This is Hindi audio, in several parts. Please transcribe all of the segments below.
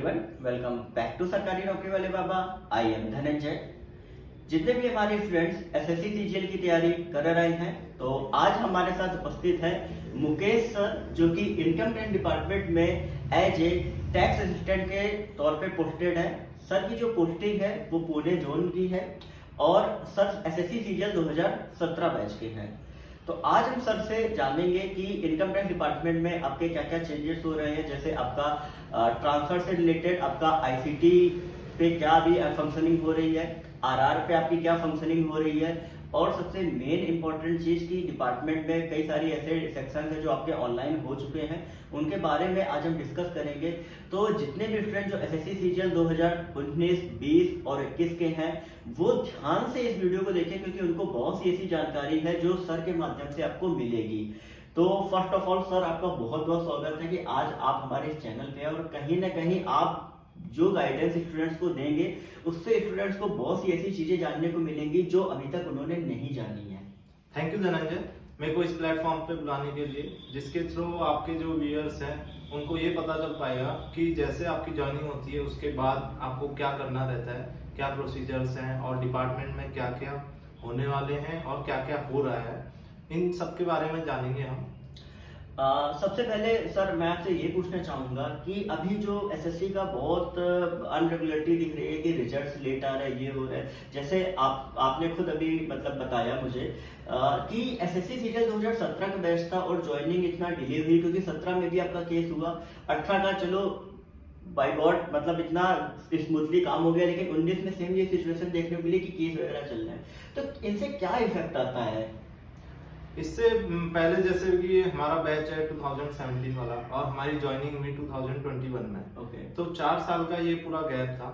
एवरीवन, वेलकम बैक टू सरकारी नौकरी वाले बाबा। I am Dhananjay. जितने भी हमारे स्टूडेंट्स एसएससी सीजीएल की तैयारी कर रहे हैं, तो आज हमारे साथ उपस्थित है मुकेश सर, जो कि इनकम टैक्स डिपार्टमेंट में एज ए टैक्स असिस्टेंट के तौर पे पोस्टेड है। सर की जो पोस्टिंग है वो पुणे जोन की है और सर एसएससी सीजीएल 2017 बैच के हैं। तो आज हम सर से जानेंगे कि इनकम टैक्स डिपार्टमेंट में आपके क्या क्या चेंजेस हो रहे हैं, जैसे आपका ट्रांसफर से रिलेटेड आपका आईसीटी पे क्या अभी फंक्शनिंग हो रही है, आरआर पे आपकी क्या फंक्शनिंग हो रही है, और सबसे मेन इंपॉर्टेंट चीज की डिपार्टमेंट में कई सारी ऐसे सेक्शन है जो आपके ऑनलाइन हो चुके हैं, उनके बारे में आज हम डिस्कस करेंगे। तो जितने भी स्टूडेंट जो एसएससी सीजीएल 2019, 20 और 21 के हैं, वो ध्यान से इस वीडियो को देखें, क्योंकि उनको बहुत सी ऐसी जानकारी है जो सर के माध्यम से आपको मिलेगी। तो फर्स्ट ऑफ ऑल सर, आपका बहुत बहुत स्वागत है कि आज आप हमारे इस चैनल पे हैं और कहीं ना कहीं आप जो गाइडेंस स्टूडेंट्स को देंगे उससे स्टूडेंट्स को बहुत सी ऐसी चीजें जानने को मिलेंगी जो अभी तक उन्होंने नहीं जानी है। थैंक यू धनंजय, मेरे को इस प्लेटफॉर्म पे बुलाने के लिए, जिसके थ्रू आपके जो व्यूअर्स हैं उनको ये पता चल पाएगा कि जैसे आपकी ज्वाइनिंग होती है उसके बाद आपको क्या करना रहता है, क्या प्रोसीजर्स हैं और डिपार्टमेंट में क्या क्या होने वाले हैं और क्या क्या हो रहा है, इन सब के बारे में जानेंगे हम। सबसे पहले सर मैं आपसे ये पूछना चाहूंगा कि अभी जो एसएससी का बहुत अनरेगुलरिटी दिख रही है कि रिजल्ट्स लेट आ रहे हैं, ये हो रहा है, जैसे आपने खुद अभी मतलब बताया मुझे कि एसएससी सीजीएल 2017 का बैच था और ज्वाइनिंग इतना डिले हुई, क्योंकि 17 में भी आपका केस हुआ, 18 का चलो बाय गॉड मतलब इतना स्मूथली काम हो गया, लेकिन 19 में सेम ये सिचुएशन देखने को मिली कि केस वगैरह चल रहे हैं। तो इनसे क्या इफेक्ट आता है? इससे पहले जैसे कि हमारा बैच है 2017 वाला और हमारी ज्वाइनिंग हुई 2021 में। ओके। तो 4 साल का ये पूरा गैप था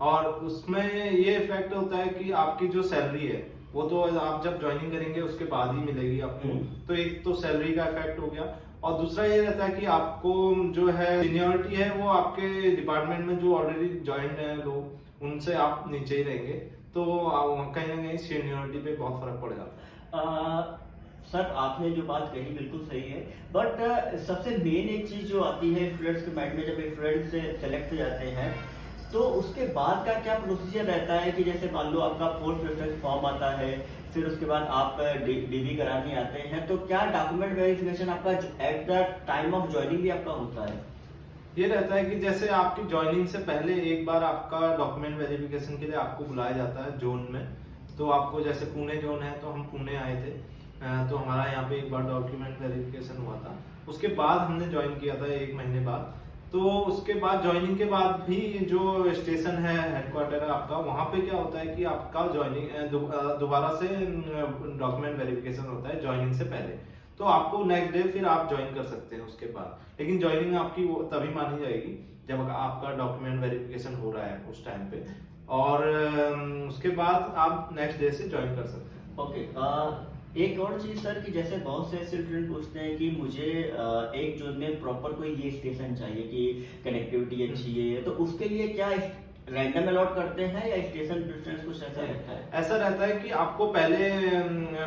और उसमें ये इफेक्ट होता है कि आपकी जो सैलरी है वो तो आप जब ज्वाइनिंग करेंगे उसके बाद ही मिलेगी आपको। तो एक तो सैलरी का इफेक्ट हो गया और दूसरा ये रहता है कि आपको जो है सीनियरिटी है वो आपके डिपार्टमेंट में जो ऑलरेडी ज्वाइंट है लोग, उनसे आप नीचे ही रहेंगे, तो कहीं ना कहीं सीनियरिटी पे बहुत फर्क पड़ जाता है। सर आपने जो बात कही बिल्कुल सही है, बट सबसे मेन एक चीज जो आती है स्टूडेंट्स के माइंड में, जब स्टूडेंट्स सेलेक्ट हो जाते हैं तो उसके बाद का क्या प्रोसीजर रहता है कि जैसे मान लो आपका पोस्ट प्रेफरेंस फॉर्म आता है, फिर उसके बाद आप डीवी कराने आते हैं, तो क्या डॉक्यूमेंट वेरिफिकेशन आपका at the time of joining भी आपका होता है? ये रहता है कि जैसे आपकी ज्वाइनिंग से पहले एक बार आपका डॉक्यूमेंट वेरिफिकेशन के लिए आपको बुलाया जाता है जोन में। तो आपको जैसे पुणे जोन है तो हम पुणे आए थे, तो हमारा यहाँ पे एक बार डॉक्यूमेंट वेरिफिकेशन हुआ था। उसके बाद हमने ज्वाइन किया था 1 महीने बाद। तो उसके बाद ज्वाइनिंग के बाद भी जो स्टेशन है, हेडक्वार्टर है आपका, वहाँ पे क्या होता है कि आपका ज्वाइनिंग दोबारा से डॉक्यूमेंट वेरिफिकेशन होता है ज्वाइनिंग से पहले। तो आपको नेक्स्ट डे फिर आप ज्वाइन कर सकते हैं उसके बाद, लेकिन ज्वाइनिंग आपकी वो तभी मानी जाएगी जब आपका डॉक्यूमेंट वेरिफिकेशन हो रहा है उस टाइम पे, और उसके बाद आप नेक्स्ट डे से ज्वाइन कर सकते हैं। ओके। एक और चीज सर कि जैसे बहुत से ऐसे स्टूडेंट पूछते हैं कि मुझे एक जोन में प्रॉपर कोई ये स्टेशन चाहिए कि कनेक्टिविटी अच्छी है, तो उसके लिए क्या रैंडम अलॉट करते हैं या स्टेशन प्रेफरेंस कुछ ऐसा रहता है? ऐसा रहता है कि आपको पहले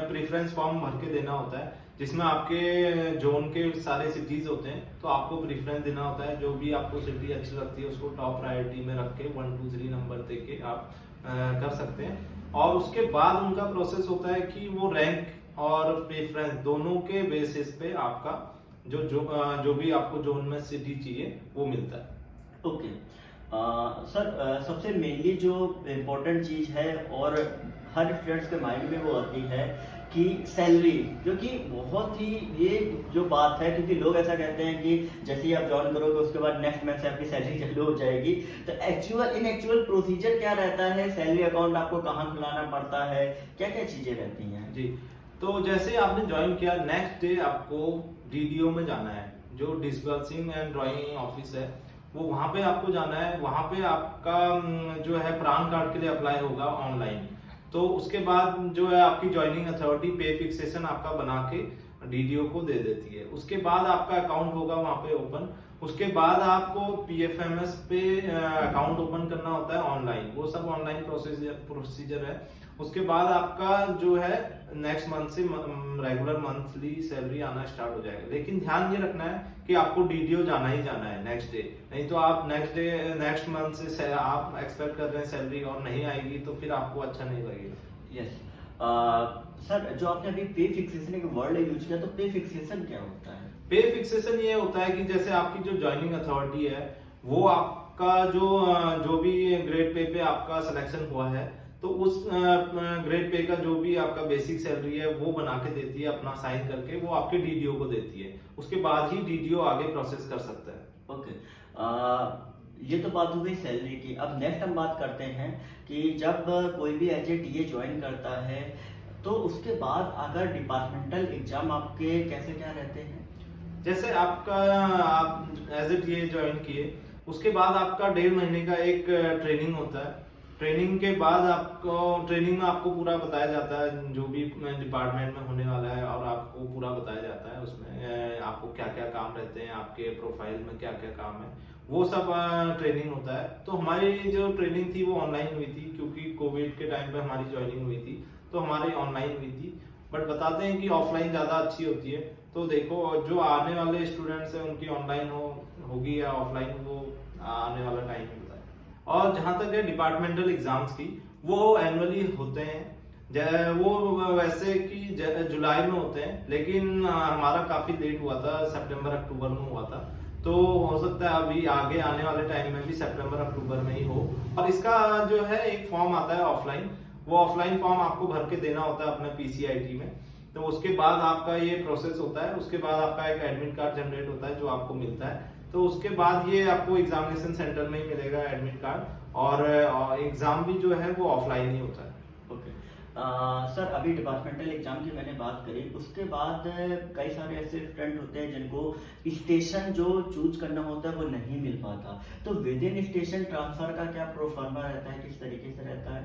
प्रेफरेंस फॉर्म भर के देना होता है, जिसमें आपके जोन के सारे सिटीज होते हैं, तो आपको प्रेफरेंस देना होता है। जो भी आपको सिटी अच्छी लगती है उसको टॉप प्रायोरिटी में रख के 1 2 3 नंबर दे के आप कर सकते हैं। और उसके बाद उनका प्रोसेस होता है कि वो रैंक और प्रेफरेंस दोनों के बेसिस पे आपका जो भी आपको जोन में सिटी चाहिए वो मिलता है। ओके। सर सबसे मेनली जो इम्पोर्टेंट चीज है और हर स्टूडेंट्स के माइंड में वो आती है कि सैलरी, जो कि बहुत ही ये जो बात है, क्योंकि लोग ऐसा कहते हैं कि जैसे ही आप ज्वाइन करोगे उसके बाद नेक्स्ट मंथ से आपकी सैलरी चालू हो जाएगी। तो एक्चुअल प्रोसीजर क्या रहता है? सैलरी अकाउंट आपको कहाँ खुलाना पड़ता है, क्या क्या चीजें रहती हैं? जी, तो जैसे आपने ज्वाइन किया, नेक्स्ट डे आपको डीडीओ में जाना है, जो डिस्बर्सिंग एंड ड्राइंग ऑफिस है, वो वहां पे आपको जाना है। वहां पे आपका जो है प्रान कार्ड के लिए अप्लाई होगा ऑनलाइन। तो उसके बाद जो है आपकी ज्वाइनिंग अथॉरिटी पे फिक्सेशन आपका बना के डीडीओ को दे देती है। उसके बाद आपका अकाउंट होगा वहां पे ओपन। उसके बाद आपको पीएफएमएस पे अकाउंट ओपन करना होता है ऑनलाइन, वो सब ऑनलाइन प्रोसीजर है। उसके बाद आपका जो है नेक्स्ट मंथ से रेगुलर मंथली सैलरी आना स्टार्ट हो जाएगा। लेकिन ध्यान ये रखना है कि आपको डीडीओ जाना ही जाना है नेक्स्ट डे, नहीं तो आप नेक्स्ट मंथ से आप एक्सपेक्ट कर रहे हैं सैलरी और नहीं आएगी तो फिर आपको अच्छा नहीं लगेगा। यस सर, जो आपने अभी पे फिक्सेशन एक वर्ड यूज किया, तो पे फिक्सेशन क्या होता है? पे फिक्सेशन ये होता है कि जैसे आपकी जो ज्वाइनिंग अथॉरिटी है वो आपका जो भी ग्रेड पे आपका सिलेक्शन हुआ है तो उस ग्रेड पे का जो भी आपका बेसिक सैलरी है वो बना के देती है, अपना साइन करके वो आपके डीडीओ को देती है। उसके बाद ही डीडीओ आगे प्रोसेस कर सकता है। ओके, ये तो बात हो गई सैलरी की। अब नेक्स्ट हम बात करते हैं कि जब कोई भी एज ए टीए ज्वाइन करता है तो उसके बाद अगर डिपार्टमेंटल एग्जाम आपके कैसे क्या रहते हैं? जैसे आपका आप एज ए टीए ज्वाइन किए, उसके बाद आपका 1.5 महीने का एक ट्रेनिंग होता है। ट्रेनिंग के बाद आपको ट्रेनिंग में आपको पूरा बताया जाता है जो भी डिपार्टमेंट में होने वाला है, और आपको पूरा बताया जाता है उसमें आपको क्या क्या काम रहते हैं, आपके प्रोफाइल में क्या क्या काम है, वो सब ट्रेनिंग होता है। तो हमारी जो ट्रेनिंग थी वो ऑनलाइन हुई थी, क्योंकि कोविड के टाइम पे हमारी ज्वाइनिंग हुई थी तो हमारी ऑनलाइन हुई थी। बट बताते हैं कि ऑफलाइन ज़्यादा अच्छी होती है। तो देखो जो आने वाले स्टूडेंट्स हैं उनकी ऑनलाइन होगी या ऑफलाइन, वो आने वाला टाइम ही बताए। और जहाँ तक है डिपार्टमेंटल एग्जाम्स की, वो एनुअली होते हैं। वो वैसे कि जुलाई में होते हैं, लेकिन हमारा काफी लेट हुआ था, सितंबर अक्टूबर में हुआ था। तो हो सकता है अभी आगे आने वाले टाइम में भी सितंबर अक्टूबर में ही हो। और इसका जो है एक फॉर्म आता है ऑफलाइन, वो ऑफलाइन फॉर्म आपको भर के देना होता है अपने पीसीआईटी में। तो उसके बाद आपका ये प्रोसेस होता है। उसके बाद आपका एक एडमिट कार्ड जनरेट होता है जो आपको मिलता है। तो उसके बाद ये आपको एग्जामिनेशन सेंटर में ही मिलेगा एडमिट कार्ड, और एग्जाम भी जो है वो ऑफलाइन ही होता है। ओके सर, अभी डिपार्टमेंटल एग्जाम की मैंने बात करी, उसके बाद कई सारे ऐसे स्टूडेंट होते हैं जिनको स्टेशन जो चूज करना होता है वो नहीं मिल पाता, तो विद इन स्टेशन ट्रांसफर का क्या प्रोफार्मा रहता है, किस तरीके से रहता है?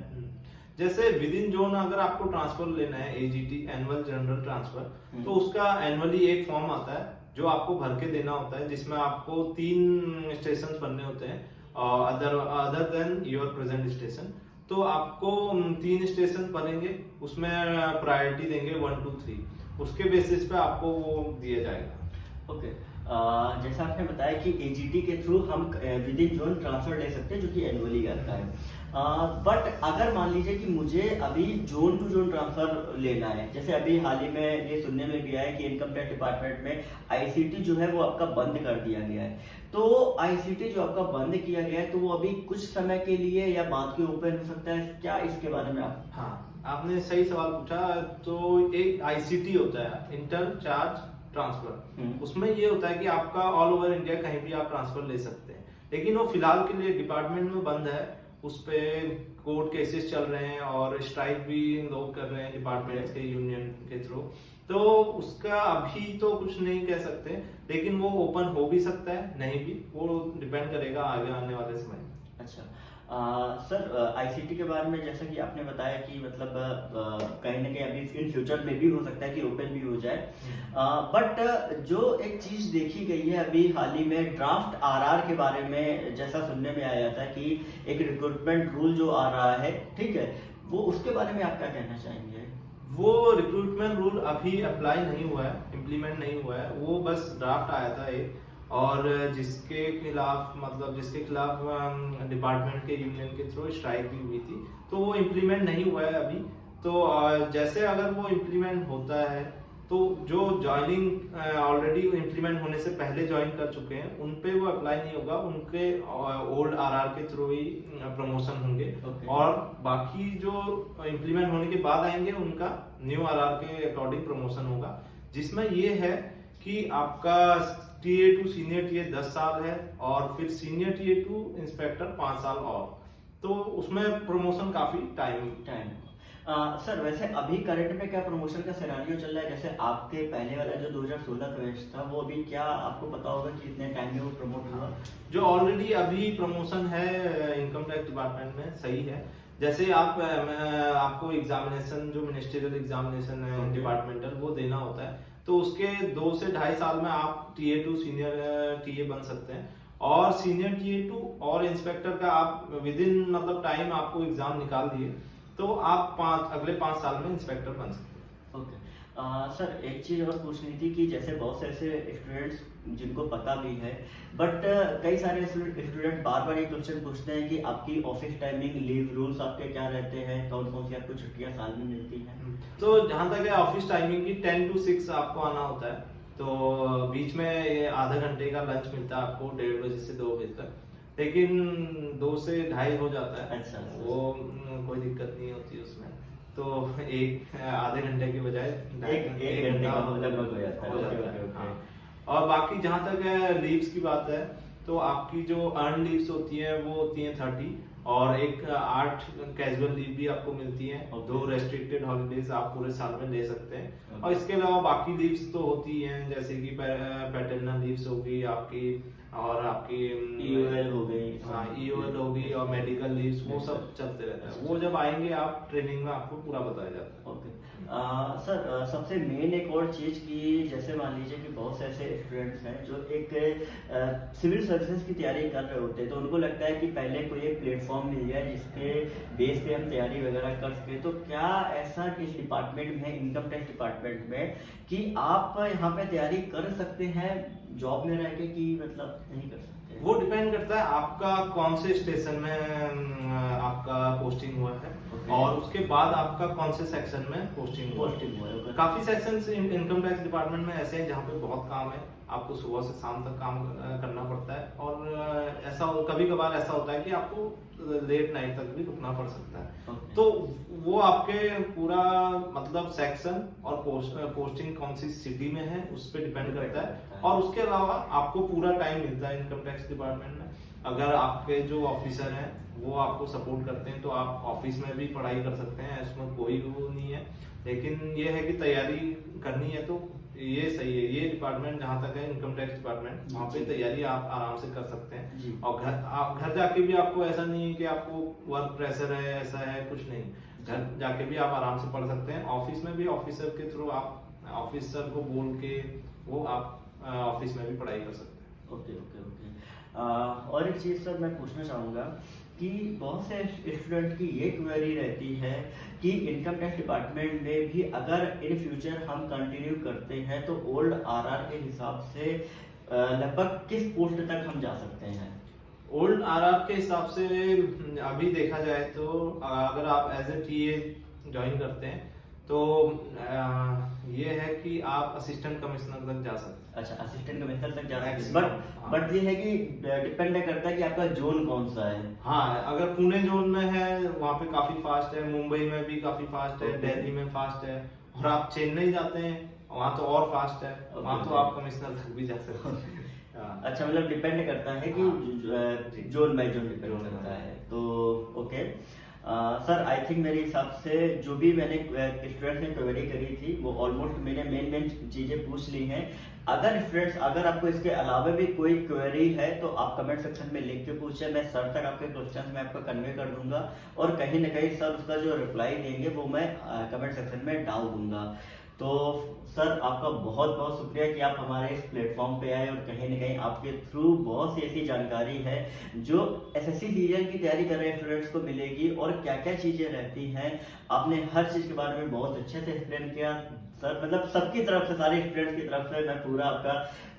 जैसे विद इन जोन अगर आपको ट्रांसफर लेना है, एजीटी एनुअल जनरल ट्रांसफर, तो उसका एनुअली एक फॉर्म आता है जो आपको भर के देना होता है, जिसमें आपको 3 स्टेशन बनने होते हैं other than your present station. तो आपको 3 स्टेशन बनेंगे, उसमें प्रायोरिटी देंगे 1 2 3, उसके बेसिस पे आपको वो दिया जाएगा। ओके, जैसा आपने बताया कि एजीटी के थ्रू हम विद इन जोन ट्रांसफर ले सकते हैं जो कि एनुअली आता है। बट अगर मान लीजिए कि मुझे अभी जोन टू जोन ट्रांसफर लेना है, जैसे अभी हाल ही में ये सुनने में गया है कि इनकम टैक्स डिपार्टमेंट में आईसीटी जो है वो आपका बंद कर दिया गया है, तो आईसीटी जो आपका बंद किया गया है तो वो अभी कुछ समय के लिए या बाद के ओपन हो सकता है, क्या इसके बारे में आप? हाँ, आपने सही सवाल पूछा। तो एक आईसीटी होता है, इंटर चार्ज ट्रांसफर, उसमें ये होता है कि आपका ऑल ओवर इंडिया कहीं भी आप ट्रांसफर ले सकते हैं, लेकिन वो फिलहाल के लिए डिपार्टमेंट में बंद है। उस पे कोर्ट केसेस चल रहे हैं और स्ट्राइक भी लोग कर रहे हैं डिपार्टमेंट के यूनियन के थ्रू। तो उसका अभी तो कुछ नहीं कह सकते, लेकिन वो ओपन हो भी सकता है, नहीं भी, वो डिपेंड करेगा आगे आने वाले समय। अच्छा सर, आईसीटी के बारे में जैसा कि आपने बताया कि मतलब कहीं ना कहीं अभी इन फ्यूचर में भी हो सकता है कि ओपन भी हो जाए, बट जो एक चीज देखी गई है अभी हाल ही में ड्राफ्ट आरआर के बारे में, जैसा सुनने में आया था कि एक रिक्रूटमेंट रूल जो आ रहा है, ठीक है, वो उसके बारे में आप क्या कहना चाहेंगे? वो रिक्रूटमेंट रूल अभी अप्लाई नहीं हुआ है, इम्प्लीमेंट नहीं हुआ है, वो बस ड्राफ्ट आया था एक, और जिसके खिलाफ डिपार्टमेंट के यूनियन के थ्रू स्ट्राइक भी हुई थी, तो वो इम्प्लीमेंट नहीं हुआ है अभी। तो जैसे अगर वो इम्प्लीमेंट होता है तो जो ज्वाइनिंग ऑलरेडी इम्प्लीमेंट होने से पहले ज्वाइन कर चुके हैं उन पे वो अप्लाई नहीं होगा, उनके ओल्ड आरआर के थ्रू ही प्रमोशन होंगे। और बाकी जो इम्प्लीमेंट होने के बाद आएंगे उनका न्यू आरआर के अकॉर्डिंग प्रमोशन होगा, जिसमें ये है कि आपका टीए टू सीनियर टीए 10 साल है, और फिर सीनियर टीए टू इंस्पेक्टर 5 साल और, तो उसमें प्रमोशन काफी टाइम। सर, वैसे अभी करंट में क्या प्रमोशन का सिनेरियो चल रहा है? जैसे आपके पहले वाला जो 2016 का बैच था वो अभी क्या आपको पता होगा कि कितने टाइम में वो प्रमोट हुआ? जो ऑलरेडी अभी प्रमोशन है इनकम टैक्स डिपार्टमेंट में, सही है। जैसे आपको एग्जामिनेशन जो मिनिस्ट्रियल एग्जामिनेशन है डिपार्टमेंटल, वो देना होता है, तो उसके 2 से ढाई साल में आप TA2 सीनियर TA बन सकते हैं। और सीनियर TA2 और इंस्पेक्टर का आप विद इन मतलब टाइम आपको एग्जाम निकाल दिए तो आप अगले 5 साल में इंस्पेक्टर बन सकते हैं। ओके। सर एक चीज़ और पूछनी थी कि जैसे बहुत से ऐसे स्टूडेंट्स जिनको पता भी है, बट कई सारे स्टूडेंट बार बार ये क्वेश्चन पूछते हैं कि आपकी ऑफिस टाइमिंग, लीव रूल्स आपके क्या रहते हैं, कौन कौन सी आपको छुट्टियां साल में मिलती हैं? तो जहाँ तक है ऑफिस टाइमिंग की 10 to 6 आपको आना होता है। तो बीच में ये आधा घंटे का लंच मिलता है आपको 1:30 बजे से 2 बजे तक, लेकिन 2 से ढाई हो जाता है। अच्छा। वो कोई दिक्कत नहीं होती उसमें। तो एक आधे घंटे की बजाय एक घंटे का लगभग हो जाता है। हो जाता ओके, है। ओके। हाँ। और बाकी जहाँ तक है लीव्स की बात है, तो आपकी जो अर्न लीव्स होती है वो होती है 30, और एक 8 कैजुअल लीव भी आपको मिलती है, और 2 रेस्ट्रिक्टेड हॉलीडेज आप पूरे साल में ले सकते हैं। और इसके अलावा बाकी लीव्स तो होती हैं, जैसे कि पैटर्नल लीव्स होगी आपकी, और आपकी EOL हो गई। हाँ EOL होगी, और मेडिकल लीव्स, वो सब चलते रहते हैं। वो जब आएंगे आप ट्रेनिंग में आपको पूरा बताया जाता है। ओके। सर सबसे मेन एक और चीज़ कि जैसे मान लीजिए कि बहुत से ऐसे स्टूडेंट्स हैं जो एक सिविल सर्विसेज की तैयारी कर रहे होते हैं, तो उनको लगता है कि पहले कोई एक प्लेटफॉर्म मिल जाए जिसके बेस पे हम तैयारी वगैरह कर सके। तो क्या ऐसा इस डिपार्टमेंट में, इनकम टैक्स डिपार्टमेंट में, कि आप यहाँ पे तैयारी कर सकते हैं जॉब में रह के, कि मतलब नहीं कर सकते? वो डिपेंड करता है आपका कौन से स्टेशन में आपका पोस्टिंग हुआ है, और उसके बाद आपका कौन से सेक्शन में पोस्टिंग हुआ है। काफी सेक्शंस इनकम टैक्स डिपार्टमेंट में ऐसे हैं जहाँ पे बहुत काम है, आपको सुबह से शाम तक काम करना पड़ता है, और ऐसा कभी कभार ऐसा होता है कि आपको लेट नाइट तक भी रुकना पड़ सकता है। तो वो आपके पूरा मतलब सेक्शन और पोस्टिंग कौन सी सिटी में है उस पर डिपेंड करता है। और उसके अलावा आपको पूरा टाइम मिलता है इनकम टैक्स डिपार्टमेंट में। अगर आपके जो ऑफिसर हैं वो आपको सपोर्ट करते हैं तो आप ऑफिस में भी पढ़ाई कर सकते हैं, इसमें कोई वो नहीं है। लेकिन ये है कि तैयारी करनी है तो ये सही है, ये डिपार्टमेंट जहाँ तक है इनकम टैक्स डिपार्टमेंट, वहाँ पे तैयारी आप आराम से कर सकते हैं। और घर जाके भी आपको ऐसा नहीं है कि आपको वर्क प्रेशर है, ऐसा है, कुछ नहीं। घर जाके भी आप आराम से पढ़ सकते हैं। ऑफिस में भी ऑफिसर के थ्रू आप ऑफिसर को बोल के वो आप ऑफिस में भी पढ़ाई कर सकते हैं। Okay, okay, okay. और एक चीज़ सर मैं पूछना चाहूँगा कि बहुत से स्टूडेंट की ये क्वेरी रहती है कि इनकम टैक्स डिपार्टमेंट में भी अगर इन फ्यूचर हम कंटिन्यू करते हैं तो ओल्ड आरआर के हिसाब से लगभग किस पोस्ट तक हम जा सकते हैं? ओल्ड आरआर के हिसाब से अभी देखा जाए तो अगर आप एज ए टीए ज्वाइन करते हैं तो ये है कि आप असिस्टेंट कमिश्नर तक जा सकते हैं। अच्छा, असिस्टेंट कमिश्नर तक जा सकते हैं। बट ये है कि डिपेंड करता है कि आपका जोन कौन सा है। हाँ, अगर पुणे जोन में है वहाँ पे काफी फास्ट है, मुंबई में भी काफी फास्ट है, दिल्ली में फास्ट है, और आप चेन्नई जाते हैं वहाँ तो और फास्ट है, वहाँ तो आप कमिश्नर तक भी जा सकते हैं। अच्छा, मतलब डिपेंड करता है कि जोन बाय जोन डिपेंड करता है। तो ओके सर, आई थिंक मेरे हिसाब से जो भी मैंने स्टूडेंट ने क्वेरी करी थी वो ऑलमोस्ट मैंने मेन चीज़ें पूछ ली हैं। अगर स्टूडेंट्स, अगर आपको इसके अलावा भी कोई क्वेरी है तो आप कमेंट सेक्शन में लिख के पूछे, मैं सर तक आपके क्वेश्चन में आपको कन्वे कर दूंगा, और कहीं ना कहीं सर उसका जो रिप्लाई देंगे वो मैं कमेंट सेक्शन में डाल दूंगा। तो सर आपका बहुत बहुत शुक्रिया कि आप हमारे इस प्लेटफॉर्म पे आए, और कहीं ना कहीं आपके थ्रू बहुत सी ऐसी जानकारी है जो एसएससी सीजन की तैयारी कर रहे स्टूडेंट्स को मिलेगी, और क्या क्या चीज़ें रहती हैं आपने हर चीज़ के बारे में बहुत अच्छे से एक्सप्लेन किया सर। मतलब सबकी तरफ से, सारे स्टूडेंट्स की तरफ से मैं पूरा आपका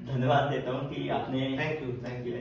धन्यवाद देता हूँ कि आपने थैंक यू।